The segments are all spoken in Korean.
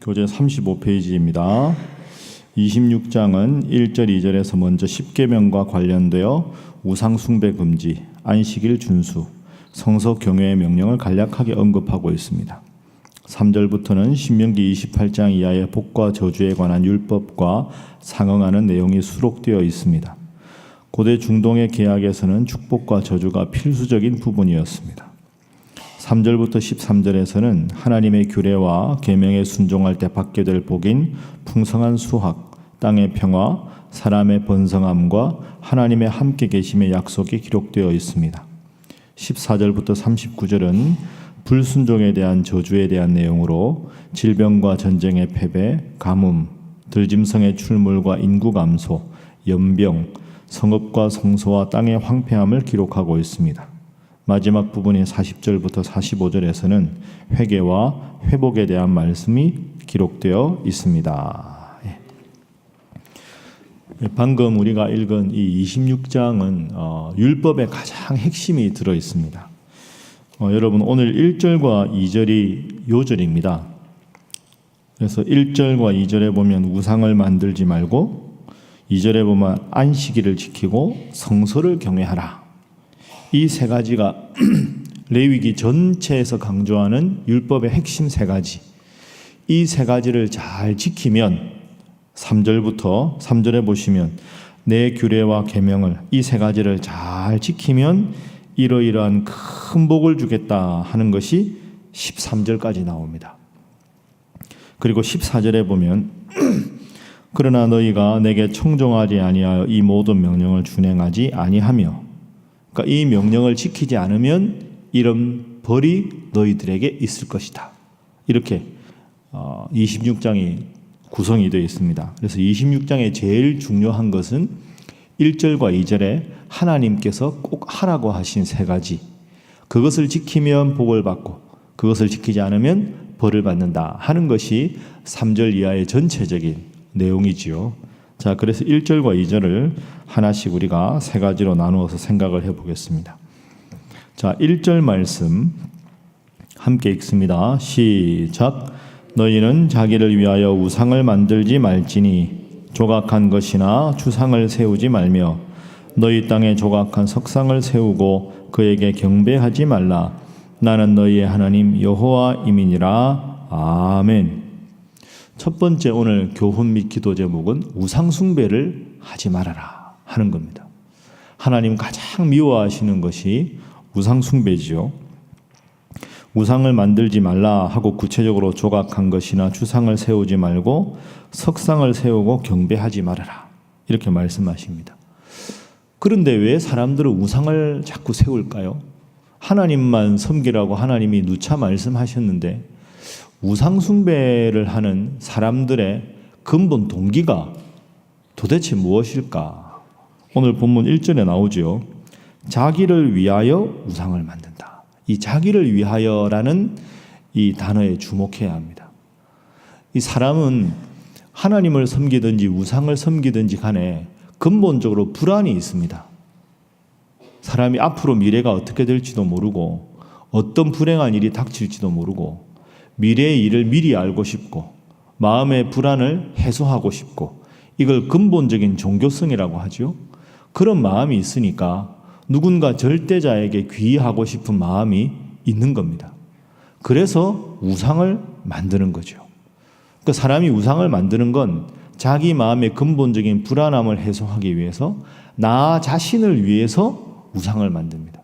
교재 35페이지입니다. 26장은 1절, 2절에서 먼저 십계명과 관련되어 우상 숭배 금지, 안식일 준수, 성서 경외의 명령을 간략하게 언급하고 있습니다. 3절부터는 신명기 28장 이하의 복과 저주에 관한 율법과 상응하는 내용이 수록되어 있습니다. 고대 중동의 계약에서는 축복과 저주가 필수적인 부분이었습니다. 3절부터 13절에서는 하나님의 규례와 계명에 순종할 때 받게 될 복인 풍성한 수확, 땅의 평화, 사람의 번성함과 하나님의 함께 계심의 약속이 기록되어 있습니다. 14절부터 39절은 불순종에 대한 저주에 대한 내용으로 질병과 전쟁의 패배, 가뭄, 들짐승의 출몰과 인구 감소, 연병, 성읍과 성소와 땅의 황폐함을 기록하고 있습니다. 마지막 부분인 40절부터 45절에서는 회개와 회복에 대한 말씀이 기록되어 있습니다. 방금 우리가 읽은 이 26장은 율법의 가장 핵심이 들어 있습니다. 여러분 오늘 1절과 2절이 요절입니다. 그래서 1절과 2절에 보면 우상을 만들지 말고 2절에 보면 안식일을 지키고 성소를 경외하라. 이 세 가지가 레위기 전체에서 강조하는 율법의 핵심 세 가지. 이 세 가지를 잘 지키면 3절에 보시면 내 규례와 계명을 이 세 가지를 잘 지키면 이러이러한 큰 복을 주겠다 하는 것이 13절까지 나옵니다. 그리고 14절에 보면 그러나 너희가 내게 청종하지 아니하여 이 모든 명령을 준행하지 아니하며, 그러니까 이 명령을 지키지 않으면 이런 벌이 너희들에게 있을 것이다. 이렇게 26장이 구성이 되어 있습니다. 그래서 26장의 제일 중요한 것은 1절과 2절에 하나님께서 꼭 하라고 하신 세 가지, 그것을 지키면 복을 받고 그것을 지키지 않으면 벌을 받는다 하는 것이 3절 이하의 전체적인 내용이지요. 자, 그래서 1절과 2절을 하나씩 우리가 세 가지로 나누어서 생각을 해보겠습니다. 자, 1절 말씀 함께 읽습니다. 시작. 너희는 자기를 위하여 우상을 만들지 말지니 조각한 것이나 주상을 세우지 말며 너희 땅에 조각한 석상을 세우고 그에게 경배하지 말라. 나는 너희의 하나님 여호와임이니라. 아멘. 첫 번째 오늘 교훈 및 기도 제목은 우상 숭배를 하지 말아라 하는 겁니다. 하나님 가장 미워하시는 것이 우상 숭배지요. 우상을 만들지 말라 하고 구체적으로 조각한 것이나 주상을 세우지 말고 석상을 세우고 경배하지 말아라 이렇게 말씀하십니다. 그런데 왜 사람들은 우상을 자꾸 세울까요? 하나님만 섬기라고 하나님이 누차 말씀하셨는데 우상 숭배를 하는 사람들의 근본 동기가 도대체 무엇일까? 오늘 본문 1절에 나오죠. 자기를 위하여 우상을 만든다. 이 자기를 위하여라는 이 단어에 주목해야 합니다. 이 사람은 하나님을 섬기든지 우상을 섬기든지 간에 근본적으로 불안이 있습니다. 사람이 앞으로 미래가 어떻게 될지도 모르고 어떤 불행한 일이 닥칠지도 모르고 미래의 일을 미리 알고 싶고 마음의 불안을 해소하고 싶고 이걸 근본적인 종교성이라고 하죠. 그런 마음이 있으니까 누군가 절대자에게 귀의하고 싶은 마음이 있는 겁니다. 그래서 우상을 만드는 거죠. 그러니까 사람이 우상을 만드는 건 자기 마음의 근본적인 불안함을 해소하기 위해서 나 자신을 위해서 우상을 만듭니다.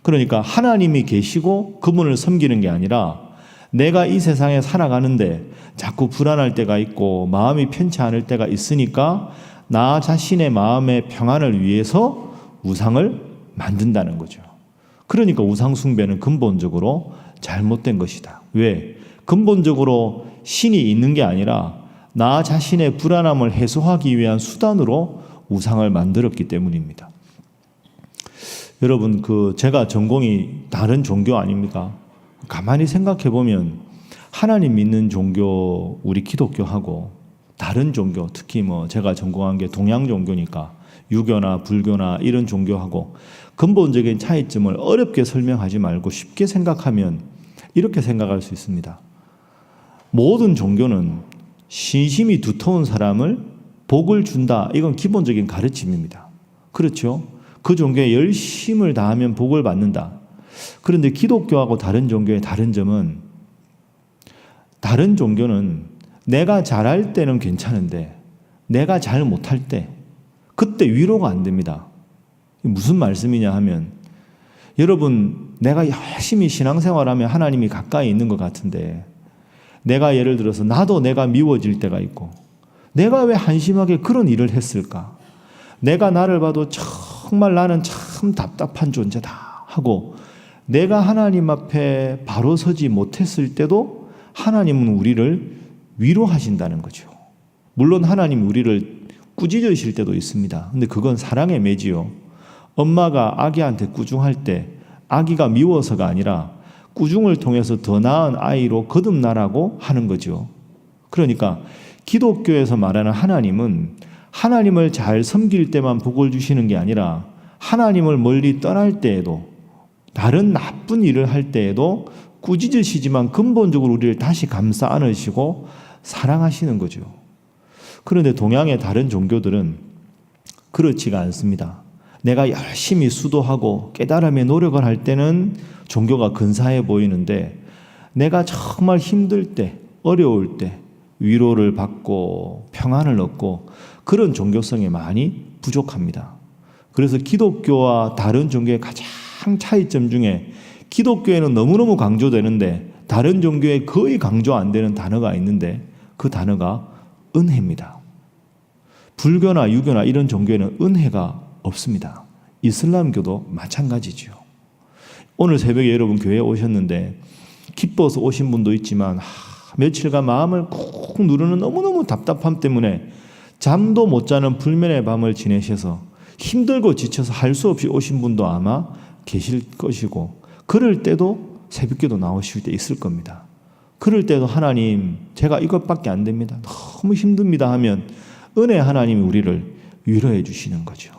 그러니까 하나님이 계시고 그분을 섬기는 게 아니라 내가 이 세상에 살아가는데 자꾸 불안할 때가 있고 마음이 편치 않을 때가 있으니까 나 자신의 마음의 평안을 위해서 우상을 만든다는 거죠. 그러니까 우상 숭배는 근본적으로 잘못된 것이다. 왜? 근본적으로 신이 있는 게 아니라 나 자신의 불안함을 해소하기 위한 수단으로 우상을 만들었기 때문입니다. 여러분, 제가 전공이 다른 종교 아닙니까? 가만히 생각해 보면 하나님 믿는 종교, 우리 기독교하고 다른 종교, 특히 제가 전공한 게 동양 종교니까 유교나 불교나 이런 종교하고 근본적인 차이점을 어렵게 설명하지 말고 쉽게 생각하면 이렇게 생각할 수 있습니다. 모든 종교는 신심이 두터운 사람을 복을 준다. 이건 기본적인 가르침입니다. 그렇죠? 그 종교에 열심을 다하면 복을 받는다. 그런데 기독교하고 다른 종교의 다른 점은, 다른 종교는 내가 잘할 때는 괜찮은데 내가 잘 못할 때 그때 위로가 안 됩니다. 무슨 말씀이냐 하면, 여러분, 내가 열심히 신앙생활하면 하나님이 가까이 있는 것 같은데, 내가 예를 들어서 나도 내가 미워질 때가 있고, 내가 왜 한심하게 그런 일을 했을까? 내가 나를 봐도 정말 나는 참 답답한 존재다 하고 내가 하나님 앞에 바로 서지 못했을 때도 하나님은 우리를 위로하신다는 거죠. 물론 하나님이 우리를 꾸짖으실 때도 있습니다. 근데 그건 사랑의 매지요. 엄마가 아기한테 꾸중할 때 아기가 미워서가 아니라 꾸중을 통해서 더 나은 아이로 거듭나라고 하는 거죠. 그러니까 기독교에서 말하는 하나님은 하나님을 잘 섬길 때만 복을 주시는 게 아니라 하나님을 멀리 떠날 때에도, 다른 나쁜 일을 할 때에도 꾸짖으시지만 근본적으로 우리를 다시 감싸 안으시고 사랑하시는 거죠. 그런데 동양의 다른 종교들은 그렇지가 않습니다. 내가 열심히 수도하고 깨달음의 노력을 할 때는 종교가 근사해 보이는데, 내가 정말 힘들 때, 어려울 때 위로를 받고 평안을 얻고, 그런 종교성이 많이 부족합니다. 그래서 기독교와 다른 종교의 가장 차이점 중에, 기독교에는 너무너무 강조되는데 다른 종교에 거의 강조 안 되는 단어가 있는데, 그 단어가 은혜입니다. 불교나 유교나 이런 종교에는 은혜가 없습니다. 이슬람교도 마찬가지죠. 오늘 새벽에 여러분 교회에 오셨는데 기뻐서 오신 분도 있지만 며칠간 마음을 꾹 누르는 너무너무 답답함 때문에 잠도 못 자는 불면의 밤을 지내셔서 힘들고 지쳐서 할 수 없이 오신 분도 아마 계실 것이고, 그럴 때도 새벽기도 나오실 때 있을 겁니다. 그럴 때도 하나님, 제가 이것밖에 안 됩니다, 너무 힘듭니다 하면 은혜 하나님이 우리를 위로해 주시는 거죠.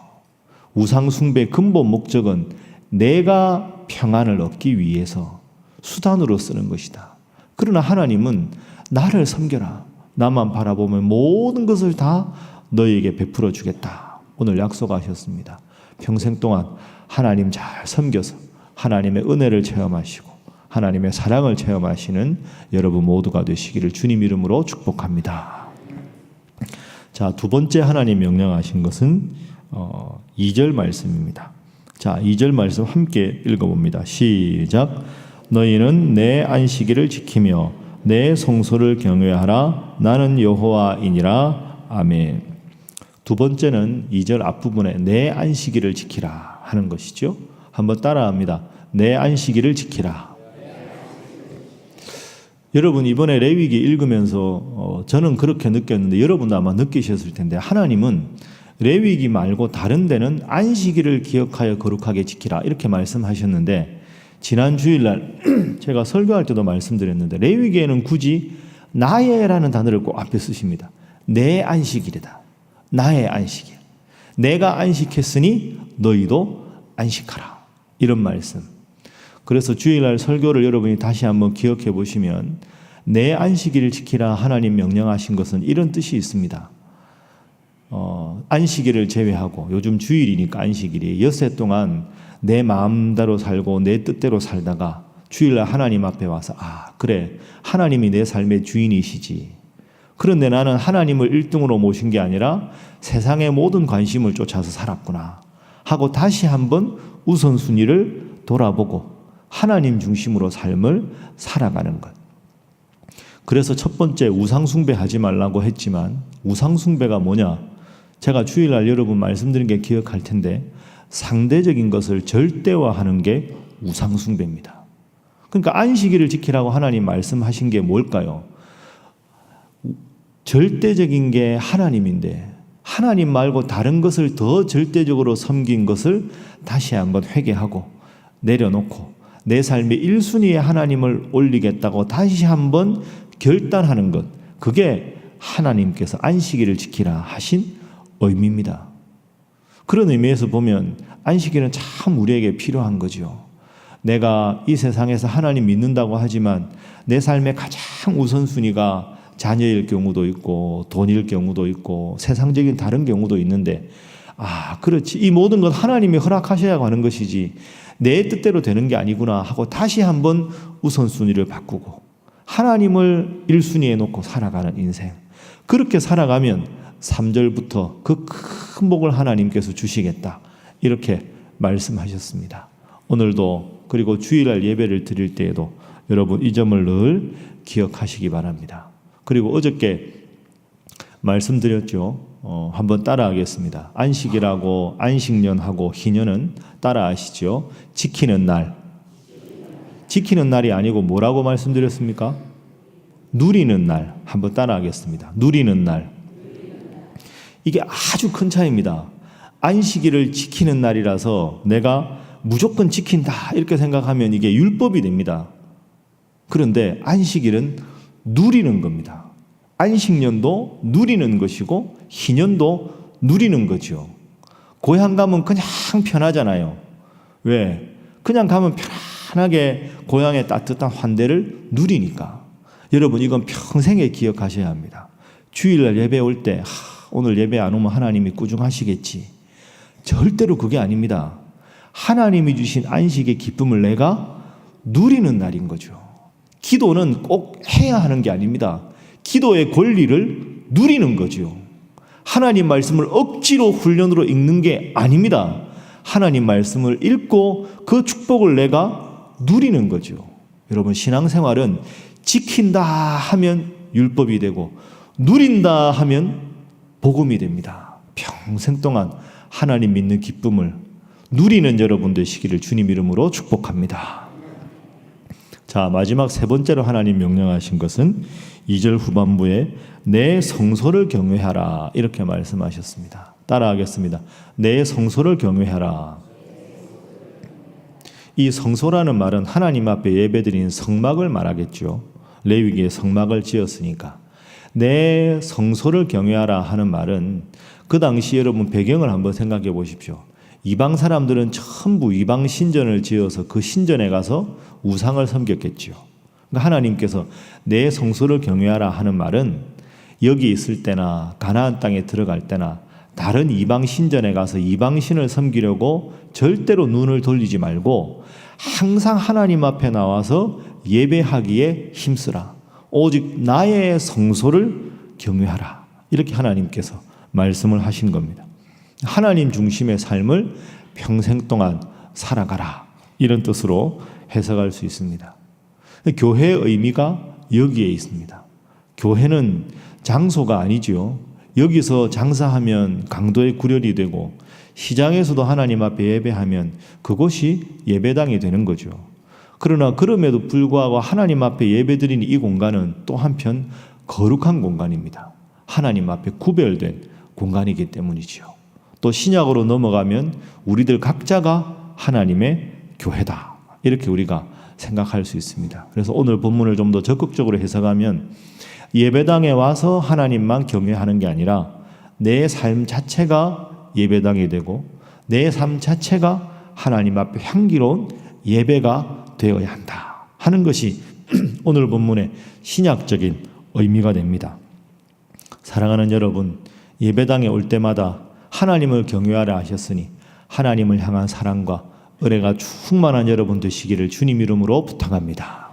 우상 숭배의 근본 목적은 내가 평안을 얻기 위해서 수단으로 쓰는 것이다. 그러나 하나님은 나를 섬겨라, 나만 바라보면 모든 것을 다 너희에게 베풀어 주겠다. 오늘 약속하셨습니다. 평생 동안 하나님 잘 섬겨서 하나님의 은혜를 체험하시고 하나님의 사랑을 체험하시는 여러분 모두가 되시기를 주님 이름으로 축복합니다. 자, 두 번째 하나님 명령하신 것은 2절 말씀입니다. 자, 2절 말씀 함께 읽어봅니다. 시작. 너희는 내 안식일을 지키며 내 성소를 경외하라. 나는 여호와이니라. 아멘. 두 번째는 2절 앞부분에 내 안식일을 지키라 하는 것이죠. 한번 따라합니다. 내 안식일을 지키라. 여러분, 이번에 레위기 읽으면서 저는 그렇게 느꼈는데 여러분도 아마 느끼셨을 텐데, 하나님은 레위기 말고 다른 데는 안식일을 기억하여 거룩하게 지키라 이렇게 말씀하셨는데, 지난 주일날 제가 설교할 때도 말씀드렸는데 레위기에는 굳이 나의라는 단어를 꼭 앞에 쓰십니다. 내 안식일이다. 나의 안식일. 내가 안식했으니 너희도 안식하라. 이런 말씀. 그래서 주일날 설교를 여러분이 다시 한번 기억해 보시면, 내 안식일을 지키라 하나님 명령하신 것은 이런 뜻이 있습니다. 안식일을 제외하고, 요즘 주일이니까 안식일이, 엿새 동안 내 마음대로 살고 내 뜻대로 살다가 주일날 하나님 앞에 와서 그래, 하나님이 내 삶의 주인이시지. 그런데 나는 하나님을 1등으로 모신 게 아니라 세상의 모든 관심을 쫓아서 살았구나 하고 다시 한번 우선순위를 돌아보고 하나님 중심으로 삶을 살아가는 것. 그래서 첫 번째 우상숭배하지 말라고 했지만, 우상숭배가 뭐냐? 제가 주일날 여러분 말씀드린 게 기억할 텐데, 상대적인 것을 절대화하는 게 우상숭배입니다. 그러니까 안식일을 지키라고 하나님 말씀하신 게 뭘까요? 절대적인 게 하나님인데 하나님 말고 다른 것을 더 절대적으로 섬긴 것을 다시 한번 회개하고 내려놓고 내 삶의 1순위에 하나님을 올리겠다고 다시 한번 결단하는 것, 그게 하나님께서 안식일을 지키라 하신 의미입니다. 그런 의미에서 보면 안식일은 참 우리에게 필요한 거죠. 내가 이 세상에서 하나님 믿는다고 하지만 내 삶의 가장 우선순위가 자녀일 경우도 있고 돈일 경우도 있고 세상적인 다른 경우도 있는데 그렇지. 이 모든 건 하나님이 허락하셔야 하는 것이지 내 뜻대로 되는 게 아니구나 하고 다시 한번 우선순위를 바꾸고 하나님을 1순위에 놓고 살아가는 인생. 그렇게 살아가면 3절부터 그 큰 복을 하나님께서 주시겠다. 이렇게 말씀하셨습니다. 오늘도 그리고 주일날 예배를 드릴 때에도 여러분 이 점을 늘 기억하시기 바랍니다. 그리고 어저께 말씀드렸죠. 한번 따라하겠습니다. 안식이라고 안식년하고 희년은 따라하시죠. 지키는 날. 지키는 날이 아니고 뭐라고 말씀드렸습니까? 누리는 날. 한번 따라하겠습니다. 누리는 날. 이게 아주 큰 차이입니다. 안식일을 지키는 날이라서 내가 무조건 지킨다 이렇게 생각하면 이게 율법이 됩니다. 그런데 안식일은 누리는 겁니다. 안식년도 누리는 것이고 희년도 누리는 거죠. 고향 가면 그냥 편하잖아요. 왜? 그냥 가면 편안하게 고향의 따뜻한 환대를 누리니까. 여러분 이건 평생에 기억하셔야 합니다. 주일날 예배 올 때 오늘 예배 안 오면 하나님이 꾸중하시겠지. 절대로 그게 아닙니다. 하나님이 주신 안식의 기쁨을 내가 누리는 날인 거죠. 기도는 꼭 해야 하는 게 아닙니다. 기도의 권리를 누리는 거죠. 하나님 말씀을 억지로 훈련으로 읽는 게 아닙니다. 하나님 말씀을 읽고 그 축복을 내가 누리는 거죠. 여러분 신앙생활은 지킨다 하면 율법이 되고 누린다 하면 복음이 됩니다. 평생 동안 하나님 믿는 기쁨을 누리는 여러분 되시기를 주님 이름으로 축복합니다. 자, 마지막 세 번째로 하나님 명령하신 것은 2절 후반부에 내 성소를 경외하라 이렇게 말씀하셨습니다. 따라하겠습니다. 내 성소를 경외하라. 이 성소라는 말은 하나님 앞에 예배드리는 성막을 말하겠죠. 레위기에 성막을 지었으니까. 내 성소를 경외하라 하는 말은 그 당시 여러분 배경을 한번 생각해 보십시오. 이방 사람들은 전부 이방 신전을 지어서 그 신전에 가서 우상을 섬겼겠죠. 그러니까 하나님께서 내 성소를 경외하라 하는 말은 여기 있을 때나 가나안 땅에 들어갈 때나 다른 이방 신전에 가서 이방 신을 섬기려고 절대로 눈을 돌리지 말고 항상 하나님 앞에 나와서 예배하기에 힘쓰라. 오직 나의 성소를 경외하라. 이렇게 하나님께서 말씀을 하신 겁니다. 하나님 중심의 삶을 평생 동안 살아가라. 이런 뜻으로 해석할 수 있습니다. 교회의 의미가 여기에 있습니다. 교회는 장소가 아니지요. 여기서 장사하면 강도의 구렬이 되고 시장에서도 하나님 앞에 예배하면 그곳이 예배당이 되는 거죠. 그러나 그럼에도 불구하고 하나님 앞에 예배드리는 이 공간은 또 한편 거룩한 공간입니다. 하나님 앞에 구별된 공간이기 때문이지요. 또 신약으로 넘어가면 우리들 각자가 하나님의 교회다. 이렇게 우리가 생각할 수 있습니다. 그래서 오늘 본문을 좀 더 적극적으로 해석하면 예배당에 와서 하나님만 경외하는 게 아니라 내 삶 자체가 예배당이 되고 내 삶 자체가 하나님 앞에 향기로운 예배가 되어야 한다 하는 것이 오늘 본문의 신약적인 의미가 됩니다. 사랑하는 여러분, 예배당에 올 때마다 하나님을 경외하라 하셨으니 하나님을 향한 사랑과 은혜가 충만한 여러분 되시기를 주님 이름으로 부탁합니다.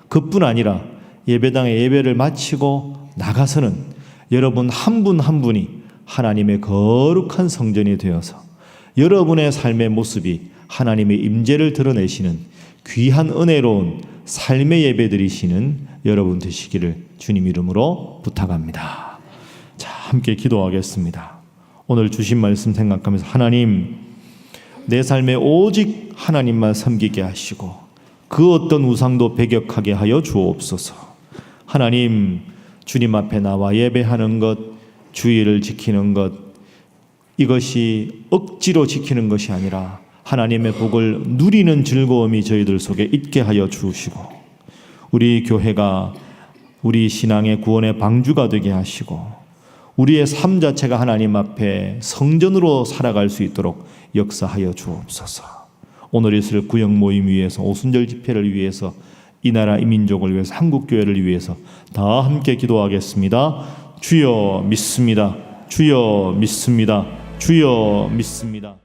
그뿐 아니라 예배당에 예배를 마치고 나가서는 여러분 한 분 한 분이 하나님의 거룩한 성전이 되어서 여러분의 삶의 모습이 하나님의 임재를 드러내시는 귀한 은혜로운 삶의 예배 드리시는 여러분 되시기를 주님 이름으로 부탁합니다. 자, 함께 기도하겠습니다. 오늘 주신 말씀 생각하면서 하나님, 내 삶에 오직 하나님만 섬기게 하시고 그 어떤 우상도 배격하게 하여 주옵소서. 하나님, 주님 앞에 나와 예배하는 것, 주의를 지키는 것, 이것이 억지로 지키는 것이 아니라 하나님의 복을 누리는 즐거움이 저희들 속에 있게 하여 주시고 우리 교회가 우리 신앙의 구원의 방주가 되게 하시고 우리의 삶 자체가 하나님 앞에 성전으로 살아갈 수 있도록 역사하여 주옵소서. 오늘 있을 구역 모임 위해서 오순절 집회를 위해서 이 나라 이 민족을 위해서 한국 교회를 위해서 다 함께 기도하겠습니다. 주여 믿습니다. 주여 믿습니다. 주여 믿습니다.